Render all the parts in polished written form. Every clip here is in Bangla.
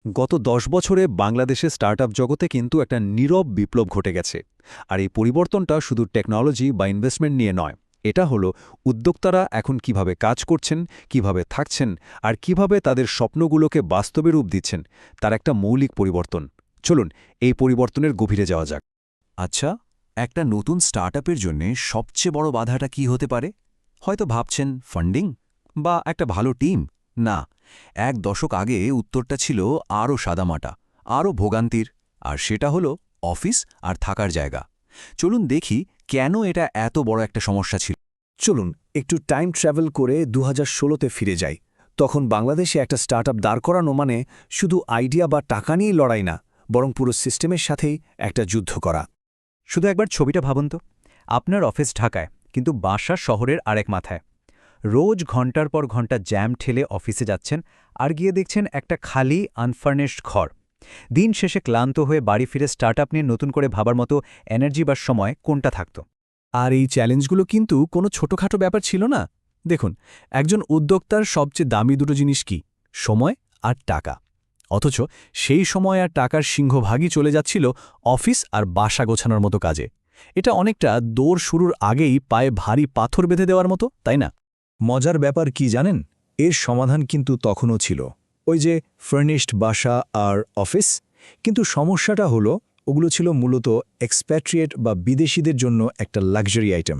গত ১০ বছরে বাংলাদেশের স্টার্টআপ জগতে কিন্তু একটা নীরব বিপ্লব ঘটে গেছে। আর এই পরিবর্তনটা শুধু টেকনোলজি বা ইনভেস্টমেন্ট নিয়ে নয়, এটা হলো উদ্যোক্তারা এখন কিভাবে কাজ করছেন, কিভাবে থাকছেন, আর কিভাবে তাদের স্বপ্নগুলোকে বাস্তবে রূপ দিচ্ছেন, তার একটা মৌলিক পরিবর্তন। চলুন এই পরিবর্তনের গভীরে যাওয়া যাক। আচ্ছা, একটা নতুন স্টার্টআপের জন্য সবচেয়ে বড় বাধাটা কি হতে পারে? হয়তো ভাবছেন ফান্ডিং বা একটা ভালো টিম। না, এক দশক আগে উত্তরটা ছিল আরও সাদামাটা, আরও ভোগান্তির। আর সেটা হলো অফিস আর থাকার জায়গা। চলুন দেখি কেন এটা এত বড় একটা সমস্যা ছিল। চলুন একটু টাইম ট্র্যাভেল করে ২০১৬তে ফিরে যাই। তখন বাংলাদেশে একটা স্টার্টআপ দাঁড় করানো মানে শুধু আইডিয়া বা টাকা নিয়েই লড়াই না, বরং পুরো সিস্টেমের সাথেই একটা যুদ্ধ করা। শুধু একবার ছবিটা ভাবুন তো, আপনার অফিস ঢাকায়, কিন্তু বাসা শহরের আরেক মাথায়। রোজ ঘন্টার পর ঘন্টা জ্যাম ঠেলে অফিসে যাচ্ছেন, আর গিয়ে দেখছেন একটা খালি আনফার্নিশড ঘর। দিন শেষে ক্লান্ত হয়ে বাড়ি ফিরে স্টার্টআপ নিয়ে নতুন করে ভাবার মতো এনার্জি বা সময় কোনটা থাকত? আর এই চ্যালেঞ্জগুলো কিন্তু কোনো ছোটখাটো ব্যাপার ছিল না। দেখুন, একজন উদ্যোক্তার সবচেয়ে দামি দুটো জিনিস কি? সময় আর টাকা। অথচ সেই সময় আর টাকার সিংহভাগই চলে যাচ্ছিল অফিস আর বাসা গোছানোর মতো কাজে। এটা অনেকটা দৌড় শুরুর আগেই পায়ে ভারী পাথর বেঁধে দেওয়ার মতো, তাই না? মজার ব্যাপার কি জানেন? এর সমাধান কিন্তু তখনও ছিল ওই যে ফার্নিশড বাসা আর অফিস। কিন্তু সমস্যাটা হলো ওগুলো ছিল মূলত এক্সপ্যাট্রিয়েট বা বিদেশিদের জন্য একটা লাক্সারি আইটেম।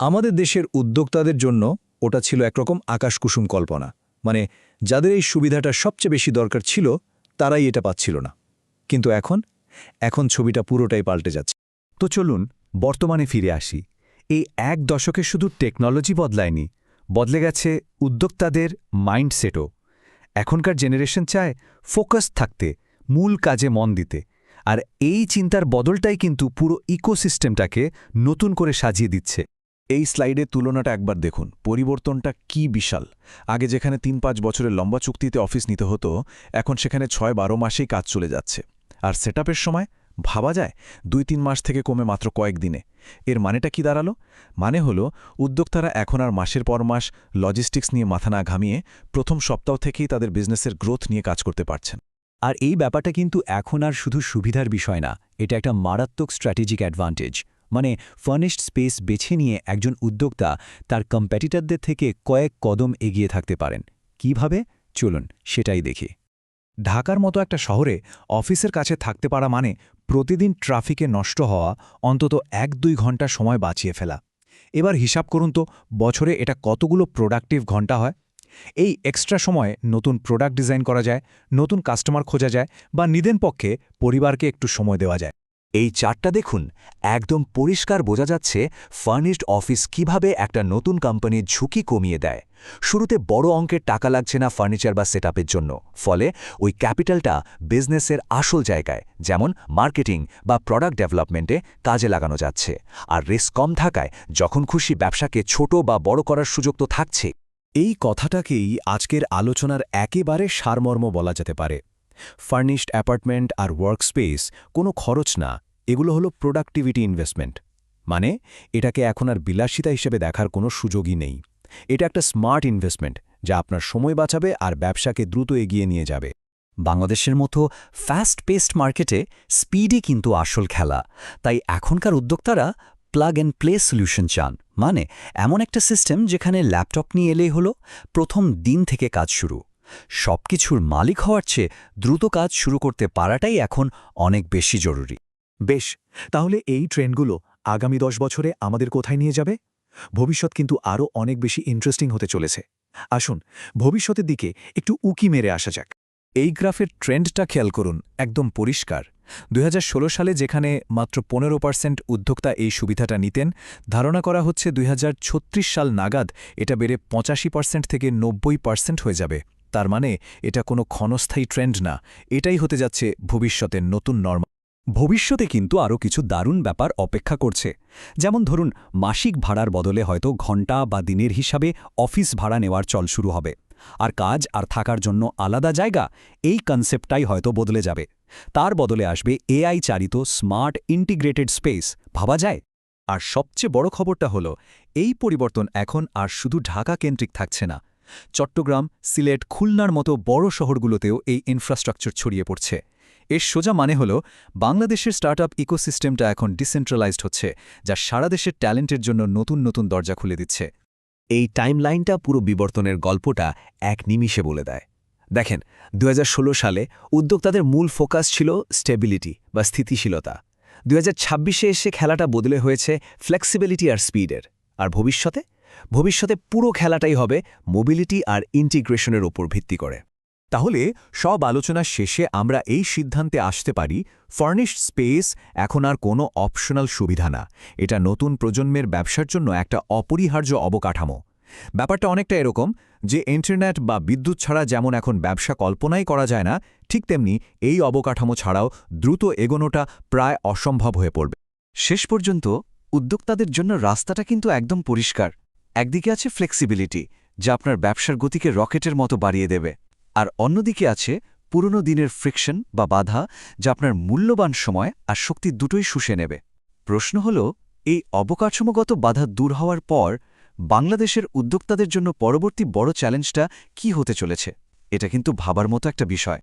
আমাদের দেশের উদ্যোক্তাদের জন্য ওটা ছিল একরকম আকাশকুসুম কল্পনা। মানে যাদের এই সুবিধাটা সবচেয়ে বেশি দরকার ছিল, তারাই এটা পাচ্ছিল না। কিন্তু এখন ছবিটা পুরোটাই পাল্টে যাচ্ছে। তো চলুন বর্তমানে ফিরে আসি। এই এক দশকে শুধু টেকনোলজি বদলায়নি, বদলে গেছে উদ্যোক্তাদের মাইন্ডসেটও। এখনকার জেনারেশন চায় ফোকাস থাকতে, মূল কাজে মন দিতে। আর এই চিন্তার বদলটাই কিন্তু পুরো ইকোসিস্টেমটাকে নতুন করে সাজিয়ে দিচ্ছে। এই স্লাইডের তুলনাটা একবার দেখুন, পরিবর্তনটা কি বিশাল। আগে যেখানে ৩-৫ বছরের লম্বা চুক্তিতে অফিস নিতে হতো, এখন সেখানে ৬-১২ মাসেই কাজ চলে যাচ্ছে। আর সেটআপের সময় ভাবা যায় ২-৩ মাস থেকে কমে মাত্র কয়েক দিনে। এর মানেটা কি দাঁড়ালো? মানে হলো উদ্যোক্তারা এখন আর মাসের পর মাস লজিস্টিক্স নিয়ে মাথা না ঘামিয়ে প্রথম সপ্তাহ থেকেই তাদের বিজনেসের গ্রোথ নিয়ে কাজ করতে পারছেন। আর এই ব্যাপারটা কিন্তু এখন আর শুধু সুবিধার বিষয় না, এটা একটা মারাত্মক স্ট্র্যাটেজিক অ্যাডভান্টেজ। মানে ফার্নিশড স্পেস বেছে নিয়ে একজন উদ্যোক্তা তার কম্প্যাটিটরদের থেকে কয়েক কদম এগিয়ে থাকতে পারেন। কিভাবে? চলুন সেটাই দেখি। ঢাকার মতো একটা শহরে অফিসের কাছে থাকতে পারা মানে প্রতিদিন ট্রাফিকে নষ্ট হওয়া অন্তত ১-২ ঘন্টা সময় বাঁচিয়ে ফেলা। এবার হিসাব করুন তো, বছরে এটা কতগুলো প্রোডাক্টিভ ঘন্টা হয়। এই এক্সট্রা সময়ে নতুন প্রোডাক্ট ডিজাইন করা যায়, নতুন কাস্টমার খোঁজা যায়, বা নিদেন পক্ষে পরিবারকে একটু সময় দেওয়া যায়। এই চার্টটা দেখুন, একদম পরিষ্কার বোঝা যাচ্ছে ফার্নিশড অফিস কিভাবে একটা নতুন কোম্পানির ঝুঁকি কমিয়ে দেয়। শুরুতে বড় অঙ্কের টাকা লাগছে না ফার্নিচার বা সেটআপের জন্য, ফলে ওই ক্যাপিটালটা বিজনেসের আসল জায়গায়, যেমন মার্কেটিং বা প্রোডাক্ট ডেভেলপমেন্টে কাজে লাগানো যাচ্ছে। আর রিস্ক কম থাকায় যখন খুশি ব্যবসাকে ছোট বা বড় করার সুযোগ তো থাকছে। এই কথাটাকেই আজকের আলোচনার একেবারে সারমর্ম বলা যেতে পারে। ফার্নিশড অ্যাপার্টমেন্ট আর ওয়ার্কস্পেস কোনো খরচ না, এগুলো হলো প্রোডাক্টিভিটি ইনভেস্টমেন্ট। মানে এটাকে এখন আর বিলাসিতা হিসেবে দেখার কোনো সুযোগই নেই। এটা একটা স্মার্ট ইনভেস্টমেন্ট, যা আপনার সময় বাঁচাবে আর ব্যবসাকে দ্রুত এগিয়ে নিয়ে যাবে। বাংলাদেশের মতো ফাস্ট পেস্ট মার্কেটে স্পিডই কিন্তু আসল খেলা। তাই এখনকার উদ্যোক্তারা প্লাগ অ্যান্ড প্লে সলিউশন চান। মানে এমন একটা সিস্টেম যেখানে ল্যাপটপ নিয়ে এলেই হলো, প্রথম দিন থেকে কাজ শুরু। সবকিছুর মালিক হওয়ার চেয়ে দ্রুত কাজ শুরু করতে পারাটাই এখন অনেক বেশি জরুরি। বেশ, তাহলে এই ট্রেন্ডগুলো আগামী ১০ বছরে আমাদের কোথায় নিয়ে যাবে? ভবিষ্যৎ কিন্তু আরও অনেক বেশি ইন্টারেস্টিং হতে চলেছে। আসুন ভবিষ্যতের দিকে একটু উকি মেরে আসা যাক। এই গ্রাফের ট্রেন্ডটা খেয়াল করুন, একদম পরিষ্কার। ২০১৬ সালে যেখানে মাত্র ১৫% উদ্যোক্তা এই সুবিধাটা নিতেন, ধারণা করা হচ্ছে ২০৩৬ সাল নাগাদ এটা বেড়ে ৮৫% থেকে ৯০% হয়ে যাবে। তার মানে এটা কোনো ক্ষণস্থায়ী ট্রেন্ড না, এটাই হতে যাচ্ছে ভবিষ্যতের নতুন নরমাল। ভবিষ্যতে কিন্তু আরও কিছু দারুণ ব্যাপার অপেক্ষা করছে। যেমন ধরুন, মাসিক ভাড়ার বদলে হয়তো ঘণ্টা বা দিনের হিসাবে অফিস ভাড়া নেওয়ার চল শুরু হবে। আর কাজ আর থাকার জন্য আলাদা জায়গা, এই কনসেপ্টটাই হয়তো বদলে যাবে। তার বদলে আসবে এআই চালিত স্মার্ট ইন্টিগ্রেটেড স্পেস। ভাবা যায়? আর সবচেয়ে বড় খবরটা হলো, এই পরিবর্তন এখন আর শুধু ঢাকা কেন্দ্রিক থাকছে না, চট্টগ্রাম, সিলেট, খুলনার মতো বড় শহরগুলোতেও এই ইনফ্রাস্ট্রাকচার ছড়িয়ে পড়ছে। এর সোজা মানে হল বাংলাদেশের স্টার্টআপ ইকোসিস্টেমটা এখন ডিসেন্ট্রালাইজড হচ্ছে, যা সারা দেশের ট্যালেন্টের জন্য নতুন নতুন দরজা খুলে দিচ্ছে। এই টাইমলাইনটা পুরো বিবর্তনের গল্পটা এক নিমিষে বলে দেয়। দেখেন, 2016 সালে উদ্যোক্তাদের মূল ফোকাস ছিল স্টেবিলিটি বা স্থিতিশীলতা। 2026-এ এসে খেলাটা বদলে হয়েছে ফ্লেক্সিবিলিটি আর স্পিডের। আর ভবিষ্যতে পুরো খেলাটাই হবে মোবিলিটি আর ইন্টিগ্রেশনের ওপর ভিত্তি করে। তাহলে সব আলোচনা শেষে আমরা এই সিদ্ধান্তে আসতে পারি, ফার্নিশড স্পেস এখন আর কোনো অপশনাল সুবিধা না, এটা নতুন প্রজন্মের ব্যবসার জন্য একটা অপরিহার্য অবকাঠামো। ব্যাপারটা অনেকটা এরকম যে ইন্টারনেট বা বিদ্যুৎ ছাড়া যেমন এখন ব্যবসা কল্পনাই করা যায় না, ঠিক তেমনি এই অবকাঠামো ছাড়াও দ্রুত এগোনোটা প্রায় অসম্ভব হয়ে পড়বে। শেষ পর্যন্ত উদ্যোক্তাদের জন্য রাস্তাটা কিন্তু একদম পরিষ্কার। একদিকে আছে ফ্লেক্সিবিলিটি, যা আপনার ব্যবসার গতিকে রকেটের মতো বাড়িয়ে দেবে, আর অন্যদিকে আছে পুরনো দিনের ফ্রিকশন বা বাধা, যা আপনার মূল্যবান সময় আর শক্তি দুটোই শুষে নেবে। প্রশ্ন হল, এই অবকাঠামোগত বাধা দূর হওয়ার পর বাংলাদেশের উদ্যোক্তাদের জন্য পরবর্তী বড় চ্যালেঞ্জটা কি হতে চলেছে? এটা কিন্তু ভাবার মতো একটা বিষয়।